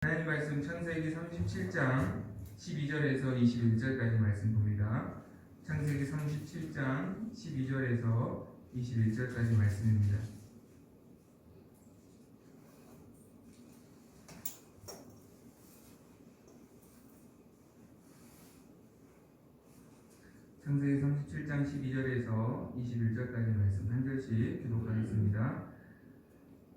하나님 말씀 창세기 37장 12절에서 21절까지 말씀 봅니다. 창세기 37장 12절에서 21절까지 말씀입니다. 창세기 37장 12절에서 21절까지 말씀 한 절씩 기록하겠습니다.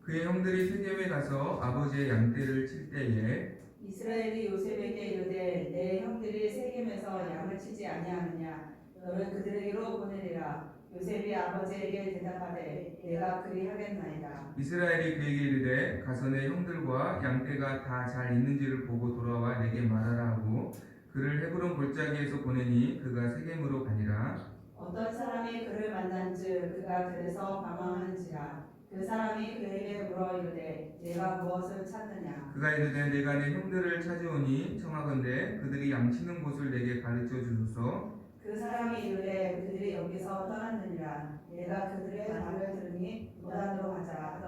그의 형들이 세겜에 가서 아버지의 양떼를 칠 때에 이스라엘이 요셉에게 이르되 내 형들이 세겜에서 양을 치지 아니하느냐 너는 그들에게로 보내리라. 요셉이 아버지에게 대답하되 내가 그리하겠나이다. 이스라엘이 그에게 이르되 가서 내 형들과 양떼가 다 잘 있는지를 보고 돌아와 내게 말하라 하고 그를 헤브론 골짜기에서 보내니 그가 세겜으로 가니라. 어떤 사람이 그를 만난즉 그가 그래서 방황하는지라. 그 사람이 그에게 물어 이르되 내가 무엇을 찾느냐. 그가 이르되 내가 내 형들을 찾아오니 청하건대 그들이 양치는 곳을 내게 가르쳐 주소서. 그 사람이 이르되 그들이 여기서 떠났느니라. 내가 그들의 말을 들으니 도단으로 가자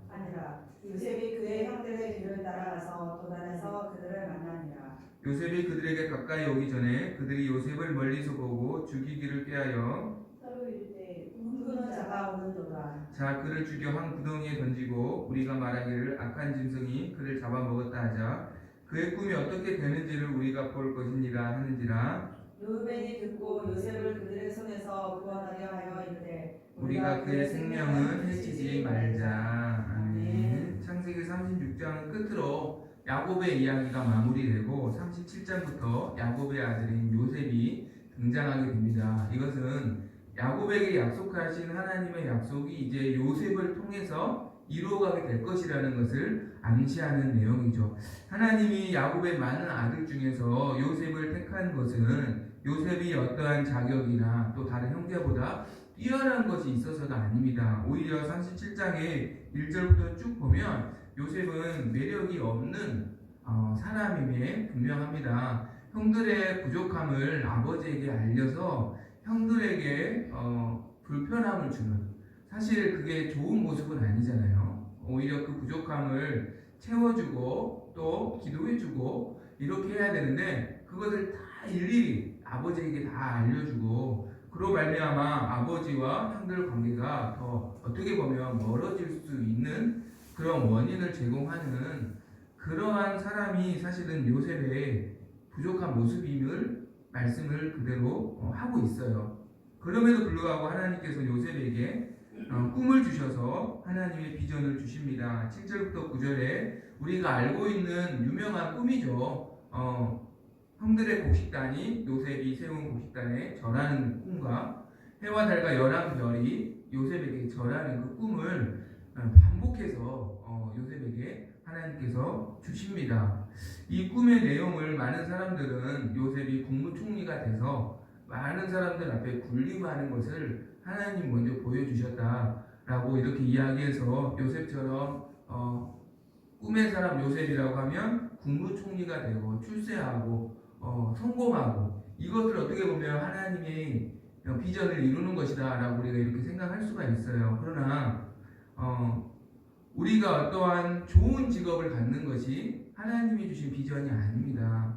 하니라. 요셉이 그의 형들의 뒤를 따라가서 도단에서 그들을 만나니라. 요셉이 그들에게 가까이 오기 전에 그들이 요셉을 멀리서 보고 죽이기를 꾀하여 서로 이르되 누구는 자가 오는도다. 자 그를 죽여 한 구덩이에 던지고 우리가 말하기를 악한 짐승이 그를 잡아먹었다 하자. 그의 꿈이 어떻게 되는지를 우리가 볼 것이니라 하는지라. 르우벤이 듣고 요셉을 그들의 손에서 구원하려 하여 이르되 우리가 그의 생명은 해치지 말자. 아멘. 창세기 36장 끝으로 야곱의 이야기가 마무리되고 37장부터 야곱의 아들인 요셉이 등장하게 됩니다. 이것은 야곱에게 약속하신 하나님의 약속이 이제 요셉을 통해서 이루어가게 될 것이라는 것을 암시하는 내용이죠. 하나님이 야곱의 많은 아들 중에서 요셉을 택한 것은 요셉이 어떠한 자격이나 또 다른 형제보다 뛰어난 것이 있어서가 아닙니다. 오히려 37장의 1절부터 쭉 보면 요셉은 매력이 없는 사람임에 분명합니다. 형들의 부족함을 아버지에게 알려서 형들에게 불편함을 주는, 사실 그게 좋은 모습은 아니잖아요. 오히려 그 부족함을 채워주고 또 기도해주고 이렇게 해야 되는데 그것을 다 일일이 아버지에게 다 알려주고 그로 말미암아 아버지와 형들 관계가 더 어떻게 보면 멀어질 수 있는 그런 원인을 제공하는 그러한 사람이 사실은 요셉의 부족한 모습임을 말씀을 그대로 하고 있어요. 그럼에도 불구하고 하나님께서 요셉에게 꿈을 주셔서 하나님의 비전을 주십니다. 7절부터 9절에 우리가 알고 있는 유명한 꿈이죠. 형들의 곡식단이 요셉이 세운 곡식단에 절하는 꿈과 해와 달과 열한 별이 요셉에게 절하는 그 꿈을 반복해서 요셉에게 하나님께서 주십니다. 이 꿈의 내용을 많은 사람들은 요셉이 국무총리가 돼서 많은 사람들 앞에 군림하는 것을 하나님 먼저 보여주셨다라고 이렇게 이야기해서 요셉처럼 꿈의 사람 요셉이라고 하면 국무총리가 되고 출세하고 성공하고 이것을 어떻게 보면 하나님의 비전을 이루는 것이다 라고 우리가 이렇게 생각할 수가 있어요. 그러나 우리가 어떠한 좋은 직업을 갖는 것이 하나님이 주신 비전이 아닙니다.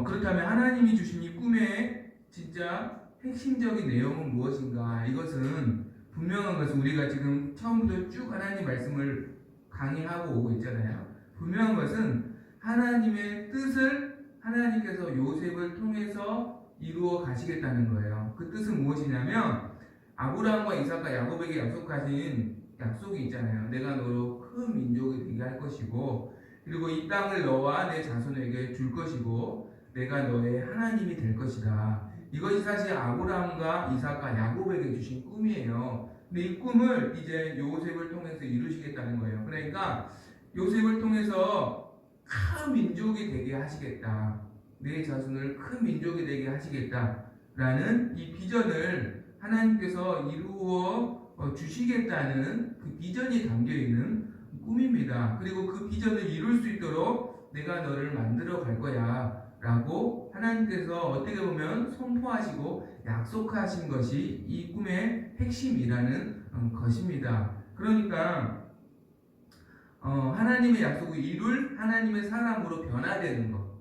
그렇다면 하나님이 주신 이 꿈의 진짜 핵심적인 내용은 무엇인가? 이것은 분명한 것은 우리가 지금 처음부터 쭉 하나님 말씀을 강의하고 오고 있잖아요. 분명한 것은 하나님의 뜻을 하나님께서 요셉을 통해서 이루어 가시겠다는 거예요. 그 뜻은 무엇이냐면 아브라함과 이삭과 야곱에게 약속하신 약속이 있잖아요. 내가 너로 큰 민족이 되게 할 것이고 그리고 이 땅을 너와 내 자손에게 줄 것이고 내가 너의 하나님이 될 것이다. 이것이 사실 아브라함과 이삭과 야곱에게 주신 꿈이에요. 근데 이 꿈을 이제 요셉을 통해서 이루시겠다는 거예요. 그러니까 요셉을 통해서 큰 민족이 되게 하시겠다. 내 자손을 큰 민족이 되게 하시겠다라는 이 비전을 하나님께서 이루어 주시겠다는 그 비전이 담겨있는 꿈입니다. 그리고 그 비전을 이룰 수 있도록 내가 너를 만들어 갈 거야 라고 하나님께서 어떻게 보면 선포하시고 약속하신 것이 이 꿈의 핵심이라는 것입니다. 그러니까 하나님의 약속을 이룰 하나님의 사람으로 변화되는 것.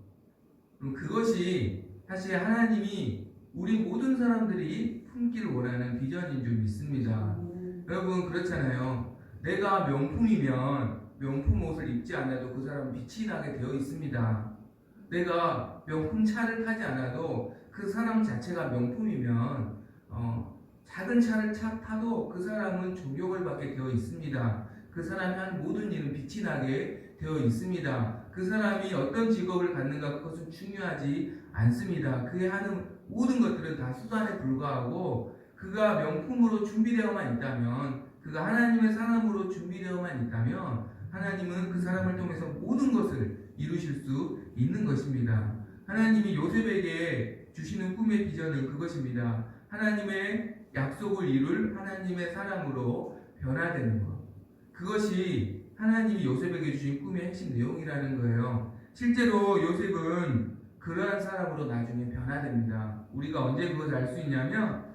그럼 그것이 사실 하나님이 우리 모든 사람들이 품기를 원하는 비전인 줄 믿습니다. 여러분 그렇잖아요. 내가 명품이면 명품 옷을 입지 않아도 그 사람은 빛이 나게 되어 있습니다. 내가 명품 차를 타지 않아도 그 사람 자체가 명품이면 작은 차를 타도 그 사람은 존경을 받게 되어 있습니다. 그 사람이 한 모든 일은 빛이 나게 되어 있습니다. 그 사람이 어떤 직업을 갖는가 그것은 중요하지 않습니다. 그의 하는 모든 것들은 다 수단에 불과하고 그가 명품으로 준비되어만 있다면, 그가 하나님의 사람으로 준비되어만 있다면 하나님은 그 사람을 통해서 모든 것을 이루실 수 있는 것입니다. 하나님이 요셉에게 주시는 꿈의 비전은 그것입니다. 하나님의 약속을 이룰 하나님의 사람으로 변화되는 것. 그것이 하나님이 요셉에게 주신 꿈의 핵심 내용이라는 거예요. 실제로 요셉은 그러한 사람으로 나중에 변화됩니다. 우리가 언제 그것을 알 수 있냐면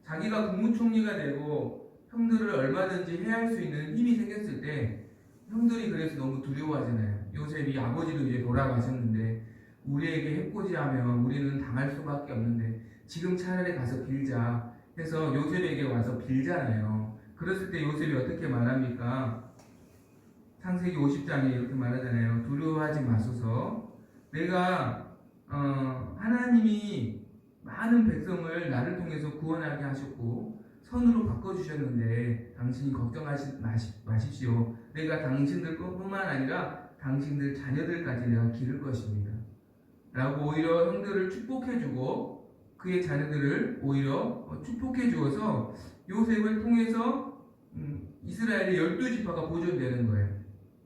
자기가 국무총리가 되고 형들을 얼마든지 해할 수 있는 힘이 생겼을 때 형들이 그래서 너무 두려워하잖아요. 요셉이 아버지도 이제 돌아가셨는데 우리에게 해코지하면 우리는 당할 수밖에 없는데 지금 차라리 가서 빌자 해서 요셉에게 와서 빌잖아요. 그랬을 때 요셉이 어떻게 말합니까? 창세기 50장에 이렇게 말하잖아요. 두려워하지 마소서. 내가 하나님이 많은 백성을 나를 통해서 구원하게 하셨고 선으로 바꿔주셨는데 당신이 걱정하지 마십시오. 내가 당신들뿐만 아니라 당신들 자녀들까지 내가 기를 것입니다. 라고 오히려 형들을 축복해주고 그의 자녀들을 오히려 축복해 주어서 요셉을 통해서 이스라엘의 12지파가 보존되는 거예요.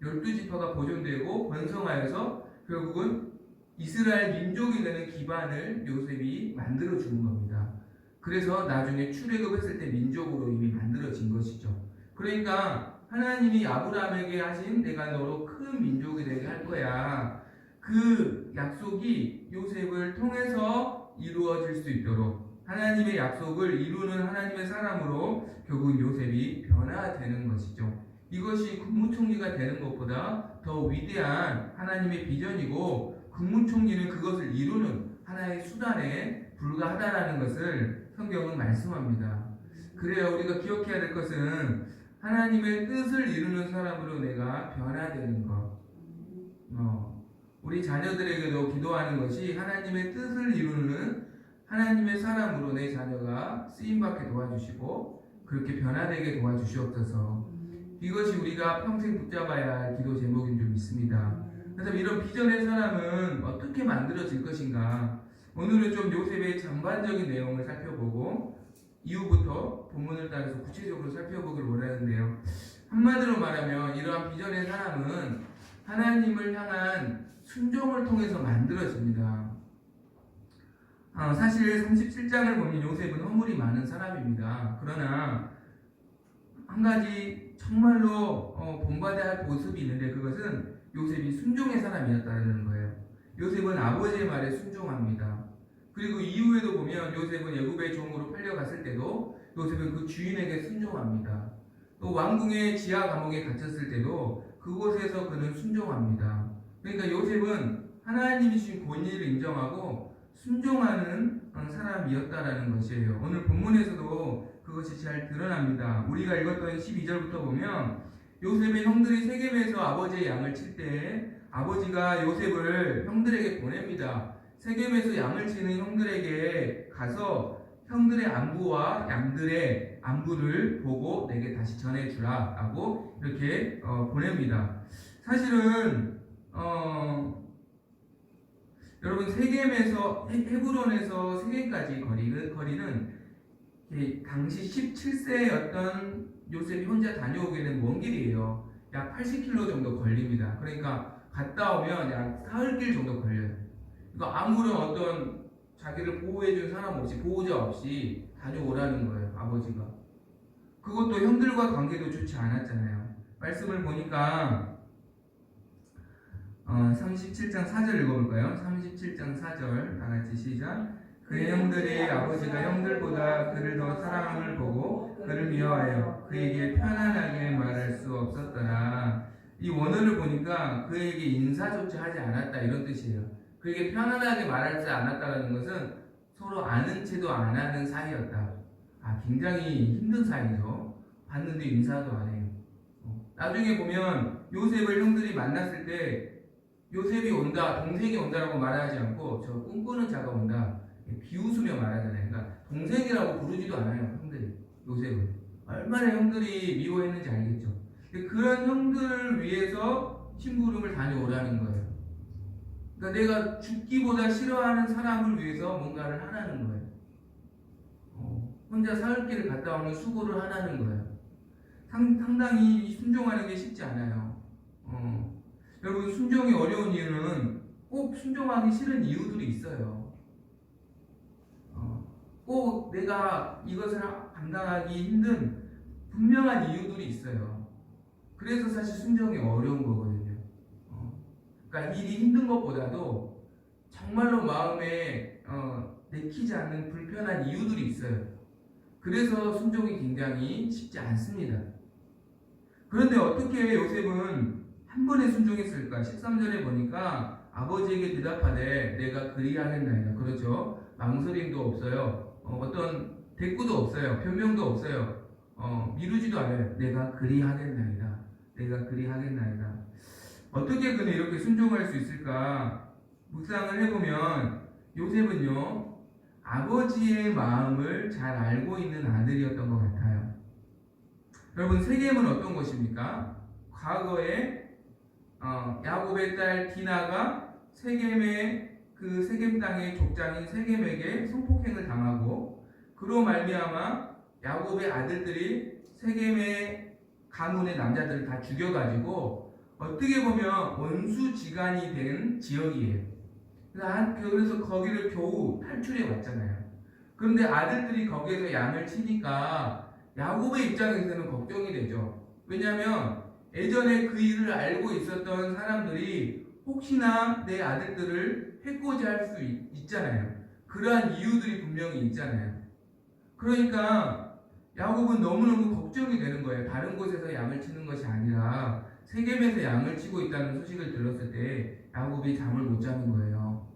12지파가 보존되고 번성하여서 결국은 이스라엘 민족이 되는 기반을 요셉이 만들어 주는 겁니다. 그래서 나중에 출애굽했을 때 민족으로 이미 만들어진 것이죠. 그러니까 하나님이 아브라함에게 하신 내가 너로 큰 민족이 되게 할 거야. 그 약속이 요셉을 통해서 이루어질 수 있도록 하나님의 약속을 이루는 하나님의 사람으로 결국 요셉이 변화되는 것이죠. 이것이 국무총리가 되는 것보다 더 위대한 하나님의 비전이고 국무총리는 그것을 이루는 하나의 수단에 불과하다라는 것을 성경은 말씀합니다. 그래야 우리가 기억해야 될 것은 하나님의 뜻을 이루는 사람으로 내가 변화되는 것. 우리 자녀들에게도 기도하는 것이 하나님의 뜻을 이루는 하나님의 사람으로 내 자녀가 쓰임받게 도와주시고 그렇게 변화되게 도와주시옵소서. 이것이 우리가 평생 붙잡아야 할 기도 제목인 줄 믿습니다. 그래서 이런 비전의 사람은 어떻게 만들어질 것인가? 오늘은 좀 요셉의 전반적인 내용을 살펴보고 이후부터 본문을 따라서 구체적으로 살펴보길 원하는데요. 한마디로 말하면 이러한 비전의 사람은 하나님을 향한 순종을 통해서 만들어집니다. 사실 37장을 보면 요셉은 허물이 많은 사람입니다. 그러나 한 가지 정말로 본받아야 할 모습이 있는데 그것은 요셉이 순종의 사람이었다는 거예요. 요셉은 아버지의 말에 순종합니다. 그리고 이후에도 보면 요셉은 애굽의 종으로 팔려갔을 때도 요셉은 그 주인에게 순종합니다. 또 왕궁의 지하 감옥에 갇혔을 때도 그곳에서 그는 순종합니다. 그러니까 요셉은 하나님이 주신 권위를 인정하고 순종하는 사람이었다라는 것이에요. 오늘 본문에서도 그것이 잘 드러납니다. 우리가 읽었던 12절부터 보면 요셉의 형들이 세겜에서 아버지의 양을 칠 때 아버지가 요셉을 형들에게 보냅니다. 세겜에서 양을 치는 형들에게 가서 형들의 안부와 양들의 안부를 보고 내게 다시 전해주라 라고 이렇게 보냅니다. 사실은 여러분 세겜에서 헤브론에서 세겜까지 거리는 당시 17세였던 요셉이 혼자 다녀오게 된 먼 길이에요. 약 80km 정도 걸립니다. 그러니까 갔다 오면 약 사흘길 정도 걸려요. 그러니까 아무런 어떤 자기를 보호해준 사람 없이 보호자 없이 다녀오라는 거예요. 아버지가. 그것도 형들과 관계도 좋지 않았잖아요. 말씀을 보니까 37장 4절 읽어볼까요? 37장 4절 다같이 시작. 그의 형들이 아버지가 형들보다 그를 더 사랑함을 보고 그를 미워하여 그에게 편안하게 말할 수 없었더라. 이 원어를 보니까 그에게 인사조차 하지 않았다 이런 뜻이에요. 그에게 편안하게 말하지 않았다는 것은 서로 아는 체도 안 하는 사이였다. 아, 굉장히 힘든 사이죠. 봤는데 인사도 안 해요. 나중에 보면 요셉을 형들이 만났을 때 요셉이 온다, 동생이 온다라고 말하지 않고 저 꿈꾸는 자가 온다. 비웃으며 말하잖아요. 그러니까 동생이라고 부르지도 않아요. 형들이 요셉을 얼마나 형들이 미워했는지 알겠죠. 근데 그런 형들을 위해서 심부름을 다녀오라는 거예요. 그러니까 내가 죽기보다 싫어하는 사람을 위해서 뭔가를 하라는 거예요. 혼자 사흘길을 갔다 오는 수고를 하라는 거예요. 상당히 순종하는 게 쉽지 않아요. 여러분, 순종이 어려운 이유는 꼭 순종하기 싫은 이유들이 있어요. 꼭 내가 이것을 감당하기 힘든 분명한 이유들이 있어요. 그래서 사실 순종이 어려운 거거든요. 그러니까 일이 힘든 것보다도 정말로 마음에 내키지 않는 불편한 이유들이 있어요. 그래서 순종이 굉장히 쉽지 않습니다. 그런데 어떻게 요셉은 한 번에 순종했을까? 13절에 보니까 아버지에게 대답하되 내가 그리하겠나이다. 그렇죠? 망설임도 없어요. 어떤 대꾸도 없어요. 변명도 없어요. 미루지도 않아요. 내가 그리하겠나이다. 내가 그리하겠나이다. 어떻게 그는 이렇게 순종할 수 있을까? 묵상을 해보면 요셉은요, 아버지의 마음을 잘 알고 있는 아들이었던 것 같아요. 여러분, 세겜은 어떤 곳입니까? 과거에 야곱의 딸 디나가 세겜의 그 세겜 땅의 족장인 세겜에게 성폭행을 당하고 그로 말미암아 야곱의 아들들이 세겜의 가문의 남자들을 다 죽여가지고 어떻게 보면 원수지간이 된 지역이에요. 그래서 거기를 겨우 탈출해 왔잖아요. 그런데 아들들이 거기에서 양을 치니까 야곱의 입장에서는 걱정이 되죠. 왜냐하면 예전에 그 일을 알고 있었던 사람들이 혹시나 내 아들들을 해코지 할 수 있잖아요. 그러한 이유들이 분명히 있잖아요. 그러니까 야곱은 너무너무 걱정이 되는 거예요. 다른 곳에서 양을 치는 것이 아니라 세겜에서 양을 치고 있다는 소식을 들었을 때 야곱이 잠을 못 자는 거예요.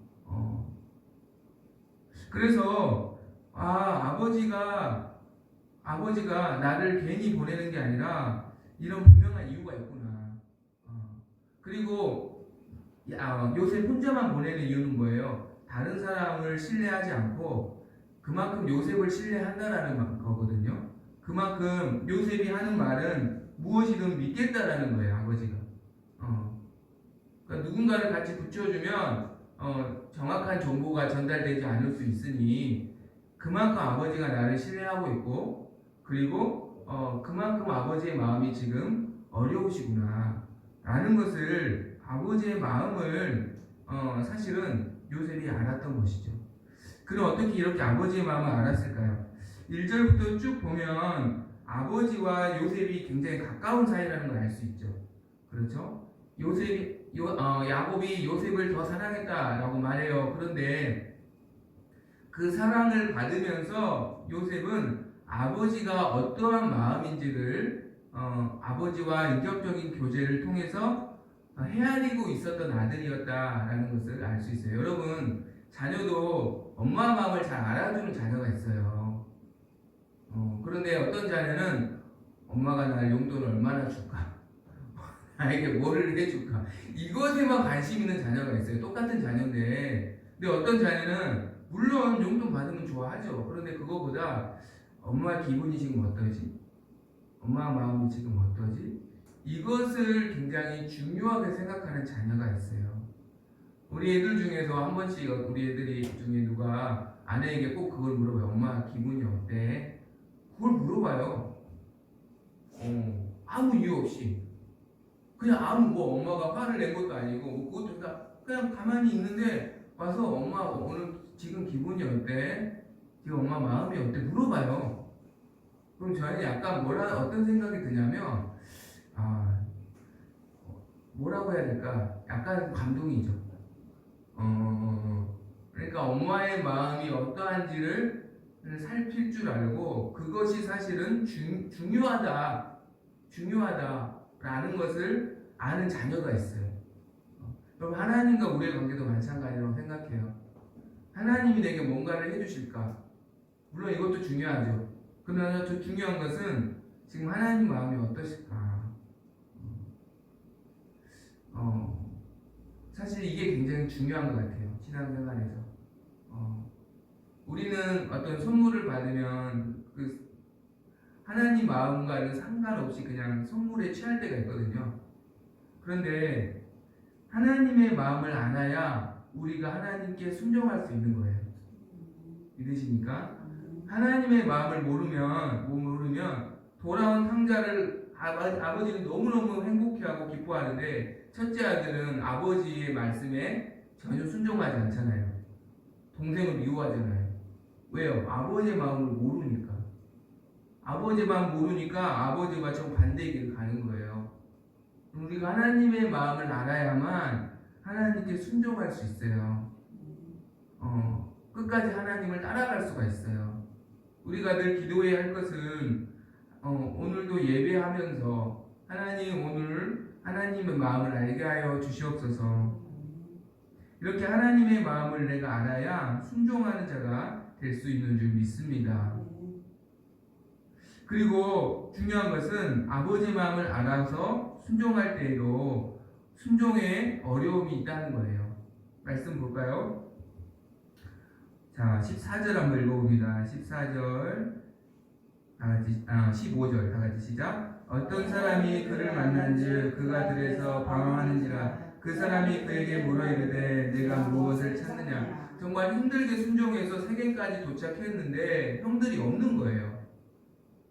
그래서 아버지가 나를 괜히 보내는 게 아니라 이런 분명한 이유가 있구나. 그리고 요셉 혼자만 보내는 이유는 뭐예요? 다른 사람을 신뢰하지 않고 그만큼 요셉을 신뢰한다라는 거거든요. 그만큼 요셉이 하는 말은 무엇이든 믿겠다라는 거예요, 아버지가. 그러니까 누군가를 같이 붙여주면 정확한 정보가 전달되지 않을 수 있으니 그만큼 아버지가 나를 신뢰하고 있고 그리고 그만큼 아버지의 마음이 지금 어려우시구나 라는 것을 아버지의 마음을 사실은 요셉이 알았던 것이죠. 그럼 어떻게 이렇게 아버지의 마음을 알았을까요? 1절부터 쭉 보면 아버지와 요셉이 굉장히 가까운 사이라는 걸 알 수 있죠. 그렇죠? 야곱이 요셉을 더 사랑했다라고 말해요. 그런데 그 사랑을 받으면서 요셉은 아버지가 어떠한 마음인지를 아버지와 인격적인 교제를 통해서 헤아리고 있었던 아들이었다라는 것을 알 수 있어요. 여러분, 자녀도 엄마 마음을 잘 알아주는 자녀가 있어요. 그런데 어떤 자녀는 엄마가 날 용돈을 얼마나 줄까? 나에게 뭐를 해줄까? 이것에만 관심 있는 자녀가 있어요. 똑같은 자녀인데. 근데 어떤 자녀는 물론 용돈 받으면 좋아하죠. 그런데 그거보다 엄마 기분이 지금 어떠지? 엄마 마음이 지금 어떠지? 이것을 굉장히 중요하게 생각하는 자녀가 있어요. 우리 애들 중에서 한 번씩 우리 애들이 중에 누가 아내에게 꼭 그걸 물어봐요. 엄마 기분이 어때? 그걸 물어봐요. 아무 이유 없이. 그냥 뭐 엄마가 화를 낸 것도 아니고 뭐 그것도 다 그냥 가만히 있는데 와서 엄마 오늘 지금 기분이 어때? 지금 엄마 마음이 어때? 물어봐요. 그럼 저희는 약간 어떤 생각이 드냐면 뭐라고 해야 될까? 약간 감동이죠. 그러니까 엄마의 마음이 어떠한지를 살필 줄 알고 그것이 사실은 중요하다라는 것을 아는 자녀가 있어요. 그럼 하나님과 우리의 관계도 마찬가지라고 생각해요. 하나님이 내게 뭔가를 해주실까? 물론 이것도 중요하죠. 그러나 더 중요한 것은 지금 하나님 마음이 어떠실까? 사실 이게 굉장히 중요한 것 같아요. 신앙생활에서. 우리는 어떤 선물을 받으면 그 하나님 마음과는 상관없이 그냥 선물에 취할 때가 있거든요. 그런데 하나님의 마음을 알아야 우리가 하나님께 순종할 수 있는 거예요. 믿으십니까? 하나님의 마음을 모르면 돌아온 탕자를 아버지는 너무너무 행복해하고 기뻐하는데 첫째 아들은 아버지의 말씀에 전혀 순종하지 않잖아요. 동생을 미워하잖아요. 왜요? 아버지의 마음을 모르니까. 아버지의 마음 모르니까 아버지와 정반대의 길을 가는 거예요. 우리가 하나님의 마음을 알아야만 하나님께 순종할 수 있어요. 끝까지 하나님을 따라갈 수가 있어요. 우리가 늘 기도해야 할 것은 오늘도 예배하면서 하나님 오늘 하나님의 마음을 알게 하여 주시옵소서. 이렇게 하나님의 마음을 내가 알아야 순종하는 자가 될 수 있는 줄 믿습니다. 그리고 중요한 것은 아버지 마음을 알아서 순종할 때에도 순종에 어려움이 있다는 거예요. 말씀 볼까요? 자, 14절 한번 읽어봅니다. 14절, 15절 다 같이 시작. 어떤 사람이 그를 만난즉 그가 들에서 방황하는지라 그 사람이 그에게 물어 이르되 내가 무엇을 찾느냐. 정말 힘들게 순종해서 세계까지 도착했는데 형들이 없는 거예요.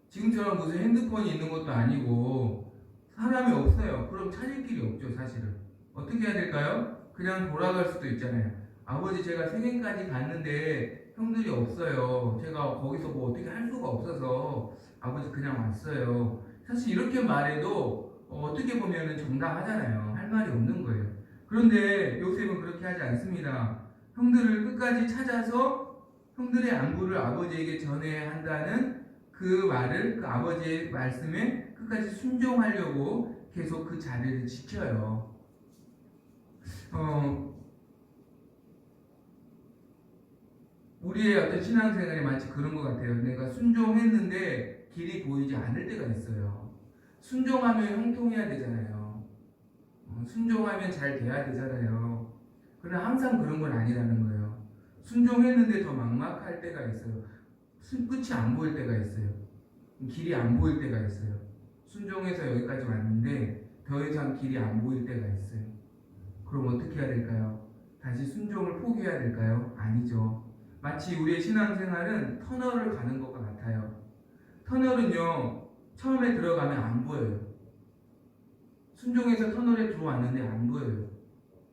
지금처럼 무슨 핸드폰이 있는 것도 아니고 사람이 없어요. 그럼 찾을 길이 없죠, 사실은. 어떻게 해야 될까요? 그냥 돌아갈 수도 있잖아요. 아버지 제가 세계까지 갔는데 형들이 없어요. 제가 거기서 뭐 어떻게 할 수가 없어서 아버지 그냥 왔어요. 사실 이렇게 말해도 어떻게 보면 정당하잖아요. 할 말이 없는 거예요. 그런데 요셉은 그렇게 하지 않습니다. 형들을 끝까지 찾아서 형들의 안부를 아버지에게 전해야 한다는 그 말을, 그 아버지의 말씀에 끝까지 순종하려고 계속 그 자리를 지켜요. 우리의 어떤 신앙생활이 마치 그런 것 같아요. 내가 순종했는데 길이 보이지 않을 때가 있어요. 순종하면 형통해야 되잖아요. 순종하면 잘 돼야 되잖아요. 그러나 항상 그런 건 아니라는 거예요. 순종했는데 더 막막할 때가 있어요. 끝이 안 보일 때가 있어요. 길이 안 보일 때가 있어요. 순종해서 여기까지 왔는데 더 이상 길이 안 보일 때가 있어요. 그럼 어떻게 해야 될까요? 다시 순종을 포기해야 될까요? 아니죠. 마치 우리의 신앙생활은 터널을 가는 것과 같아요. 터널은요, 처음에 들어가면 안 보여요. 순종해서 터널에 들어왔는데 안 보여요.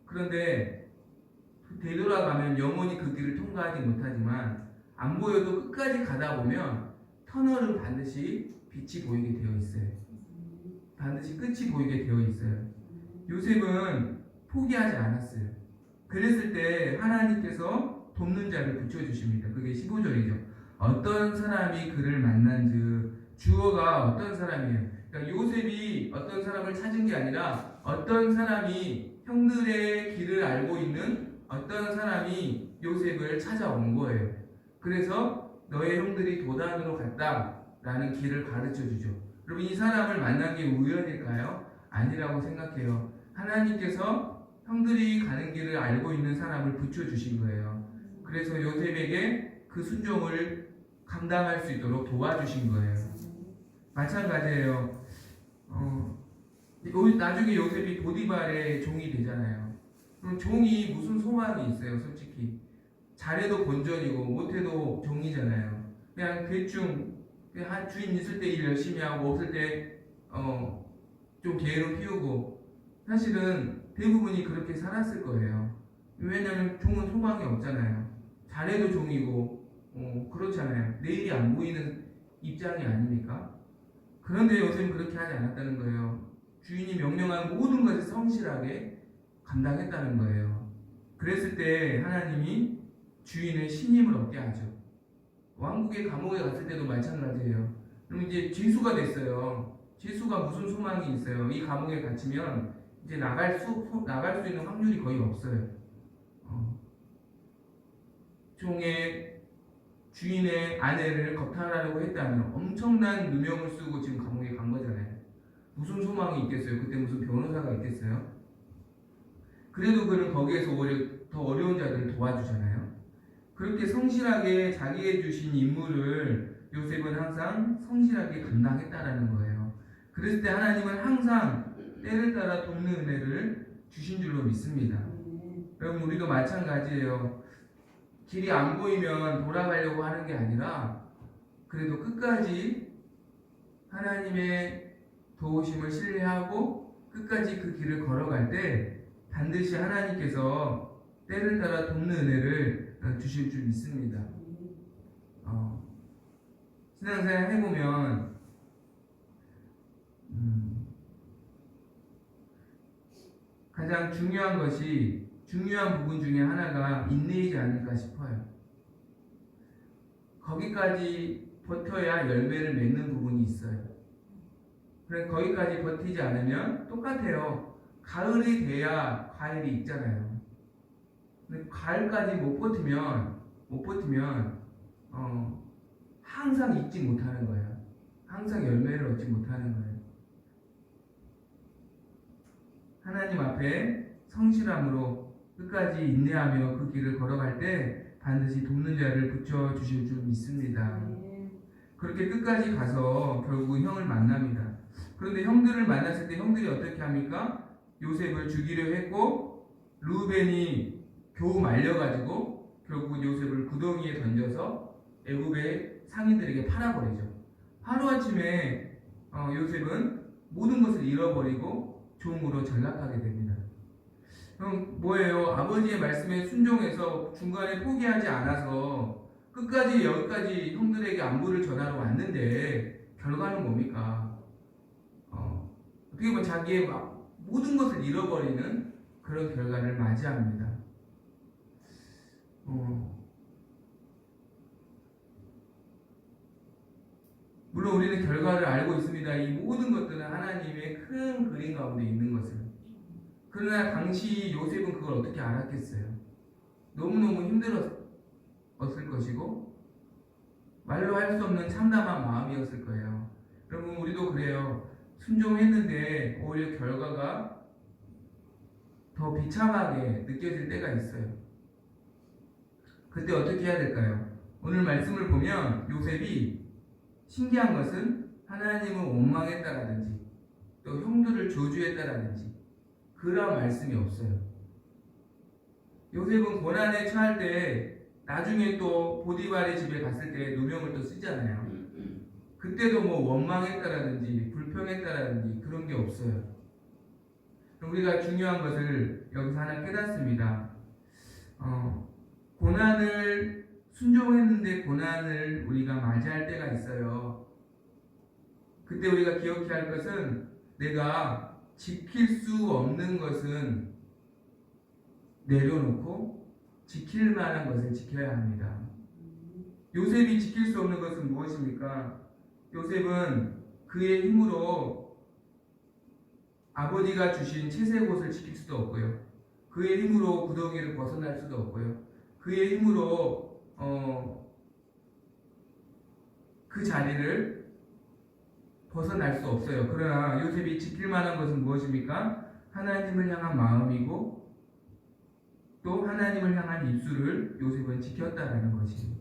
그런데 되돌아가면 영원히 그 길을 통과하지 못하지만 안 보여도 끝까지 가다 보면 터널은 반드시 빛이 보이게 되어 있어요. 반드시 끝이 보이게 되어 있어요. 요셉은 포기하지 않았어요. 그랬을 때 하나님께서 돕는 자를 붙여주십니다. 그게 15절이죠. 어떤 사람이 그를 만난즉, 주어가 어떤 사람이에요. 그러니까 요셉이 어떤 사람을 찾은 게 아니라 어떤 사람이 형들의 길을 알고 있는 어떤 사람이 요셉을 찾아온 거예요. 그래서 너의 형들이 도단으로 갔다라는 길을 가르쳐 주죠. 여러분, 이 사람을 만난 게 우연일까요? 아니라고 생각해요. 하나님께서 형들이 가는 길을 알고 있는 사람을 붙여주신 거예요. 그래서 요셉에게 그 순종을 감당할 수 있도록 도와주신 거예요. 마찬가지예요. 나중에 요셉이 보디발의 종이 되잖아요. 그럼 종이 무슨 소망이 있어요, 솔직히. 잘해도 본전이고 못해도 종이잖아요. 그냥 대충 한 주인 있을 때 일 열심히 하고 없을 때 좀 게으름 피우고, 사실은 대부분이 그렇게 살았을 거예요. 왜냐하면 종은 소망이 없잖아요. 잘해도 종이고 그렇잖아요. 내일이 안 보이는 입장이 아닙니까? 그런데 요새는 그렇게 하지 않았다는 거예요. 주인이 명령한 모든 것을 성실하게 감당했다는 거예요. 그랬을 때 하나님이 주인의 신임을 얻게 하죠. 왕국의 감옥에 갔을 때도 마찬가지예요. 그럼 이제 죄수가 됐어요. 죄수가 무슨 소망이 있어요? 이 감옥에 갇히면 이제 나갈 수 있는 확률이 거의 없어요. 종의 주인의 아내를 겁탈하려고 했다면 엄청난 누명을 쓰고 지금 감옥에 간 거잖아요. 무슨 소망이 있겠어요? 그때 무슨 변호사가 있겠어요? 그래도 그는 거기에서 오히려 더 어려운 자들을 도와주잖아요. 그렇게 성실하게 자기의 주신 임무를 요셉은 항상 성실하게 감당했다라는 거예요. 그랬을 때 하나님은 항상 때를 따라 돕는 은혜를 주신 줄로 믿습니다. 여러분, 우리도 마찬가지예요. 길이 안 보이면 돌아가려고 하는 게 아니라 그래도 끝까지 하나님의 도우심을 신뢰하고 끝까지 그 길을 걸어갈 때 반드시 하나님께서 때를 따라 돕는 은혜를 주실 줄 믿습니다. 신앙생활 해보면 가장 중요한 부분 중에 하나가 인내이지 않을까 싶어요. 거기까지 버텨야 열매를 맺는 부분이 있어요. 그래, 거기까지 버티지 않으면 똑같아요. 가을이 돼야 과일이 익잖아요. 근데 가을까지 못 버티면 항상 익지 못하는 거예요. 항상 열매를 얻지 못하는 거예요. 하나님 앞에 성실함으로 끝까지 인내하며 그 길을 걸어갈 때 반드시 돕는 자를 붙여주실 줄 믿습니다. 그렇게 끝까지 가서 결국 형을 만납니다. 그런데 형들을 만났을 때 형들이 어떻게 합니까? 요셉을 죽이려 했고 루벤이 겨우 말려가지고 결국 요셉을 구덩이에 던져서 애굽의 상인들에게 팔아버리죠. 하루아침에 요셉은 모든 것을 잃어버리고 종으로 전락하게 됩니다. 그럼 뭐예요? 아버지의 말씀에 순종해서 중간에 포기하지 않아서 끝까지 여기까지 형들에게 안부를 전하러 왔는데 결과는 뭡니까? 어떻게 보면 자기의 모든 것을 잃어버리는 그런 결과를 맞이합니다. 물론 우리는 결과를 알고 있습니다. 이 모든 것들은 하나님의 큰 그림 가운데 있는 것을. 그러나 당시 요셉은 그걸 어떻게 알았겠어요? 너무너무 힘들었을 것이고 말로 할 수 없는 참담한 마음이었을 거예요. 여러분, 우리도 그래요. 순종했는데 오히려 결과가 더 비참하게 느껴질 때가 있어요. 그때 어떻게 해야 될까요? 오늘 말씀을 보면 요셉이 신기한 것은 하나님을 원망했다라든지 또 형들을 저주했다라든지 그런 말씀이 없어요. 요셉은 고난에 처할 때 나중에 또 보디발의 집에 갔을 때 누명을 또 쓰잖아요. 그때도 뭐 원망했다라든지 불평했다라든지 그런 게 없어요. 우리가 중요한 것을 여기서 하나 깨닫습니다. 고난을 순종했는데 고난을 우리가 맞이할 때가 있어요. 그때 우리가 기억해야 할 것은 내가 지킬 수 없는 것은 내려놓고 지킬 만한 것을 지켜야 합니다. 요셉이 지킬 수 없는 것은 무엇입니까? 요셉은 그의 힘으로 아버지가 주신 채색옷을 지킬 수도 없고요. 그의 힘으로 구덩이를 벗어날 수도 없고요. 그의 힘으로 그 자리를 벗어날 수 없어요. 그러나 요셉이 지킬 만한 것은 무엇입니까? 하나님을 향한 마음이고 또 하나님을 향한 입술을 요셉은 지켰다라는 것이죠.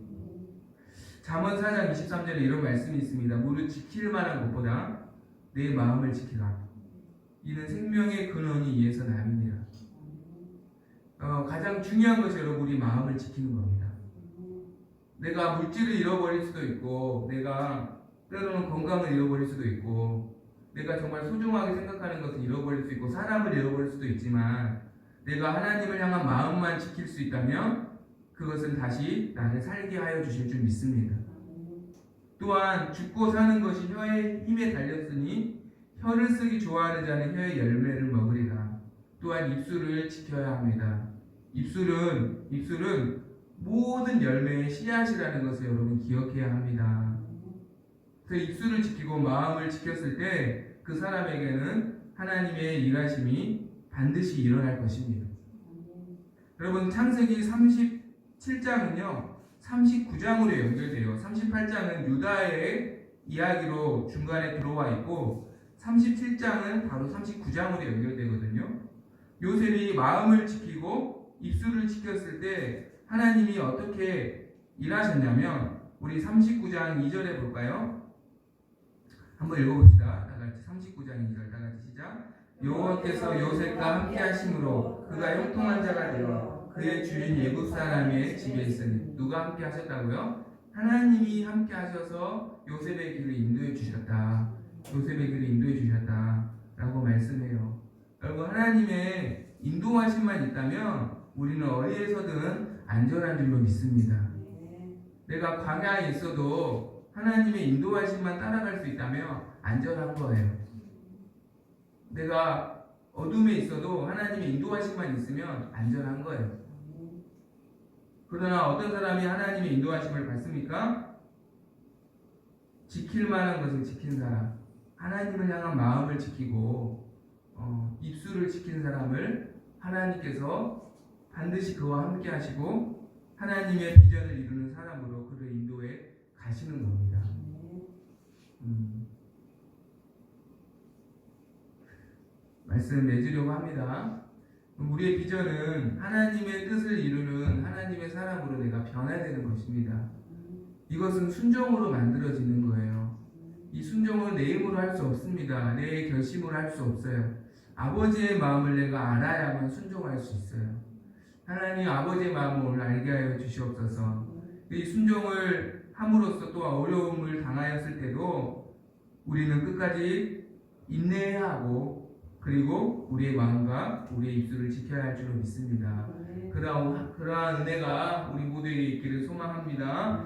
잠언 4장 23절에 이런 말씀이 있습니다. 무릇 지킬 만한 것보다 내 마음을 지키라. 이는 생명의 근원이 이에서 남이니라. 가장 중요한 것이 여러분 우리 마음을 지키는 겁니다. 내가 물질을 잃어버릴 수도 있고 내가 때로는 건강을 잃어버릴 수도 있고 내가 정말 소중하게 생각하는 것을 잃어버릴 수 있고 사람을 잃어버릴 수도 있지만 내가 하나님을 향한 마음만 지킬 수 있다면 그것은 다시 나를 살게 하여 주실 줄 믿습니다. 또한 죽고 사는 것이 혀의 힘에 달렸으니 혀를 쓰기 좋아하는 자는 혀의 열매를 먹으리라. 또한 입술을 지켜야 합니다. 입술은 모든 열매의 씨앗이라는 것을 여러분 기억해야 합니다. 그래서 입술을 지키고 마음을 지켰을 때 그 사람에게는 하나님의 일하심이 반드시 일어날 것입니다. 여러분 창세기 37장은요 39장으로 연결돼요. 38장은 유다의 이야기로 중간에 들어와 있고 37장은 바로 39장으로 연결되거든요. 요셉이 마음을 지키고 입술을 지켰을 때 하나님이 어떻게 일하셨냐면 우리 39장 2절에 볼까요? 한번 읽어봅시다. 다같이 39장 2절 다같이 시작. 여호와께서 요셉과 함께 하심으로 그가 형통한 자가 되어 그의 주인 예굽 사람의 집에 있으니. 누가 함께 하셨다고요? 하나님이 함께 하셔서 요셉의 길을 인도해 주셨다. 요셉의 길을 인도해 주셨다 라고 말씀해요. 여러분 하나님의 인도하심만 있다면 우리는 어디에서든 안전한 줄로 믿습니다. 내가 광야에 있어도 하나님의 인도하심만 따라갈 수 있다면 안전한 거예요. 내가 어둠에 있어도 하나님의 인도하심만 있으면 안전한 거예요. 그러나 어떤 사람이 하나님의 인도하심을 받습니까? 지킬 만한 것을 지킨 사람, 하나님을 향한 마음을 지키고 입술을 지킨 사람을 하나님께서 반드시 그와 함께 하시고 하나님의 비전을 이루는 사람으로 그를 인도해 가시는 겁니다. 말씀 맺으려고 합니다. 우리의 비전은 하나님의 뜻을 이루는 하나님의 사람으로 내가 변화되는 것입니다. 이것은 순종으로 만들어지는 거예요. 이 순종은 내 힘으로 할 수 없습니다. 내 결심으로 할 수 없어요. 아버지의 마음을 내가 알아야만 순종할 수 있어요. 하나님 아버지의 마음을 알게 하여 주시옵소서. 이 순종을 함으로써 또 어려움을 당하였을 때도 우리는 끝까지 인내해야 하고 그리고 우리의 마음과 우리의 입술을 지켜야 할 줄로 믿습니다. 그러한 은혜가 우리 모두에게 있기를 소망합니다.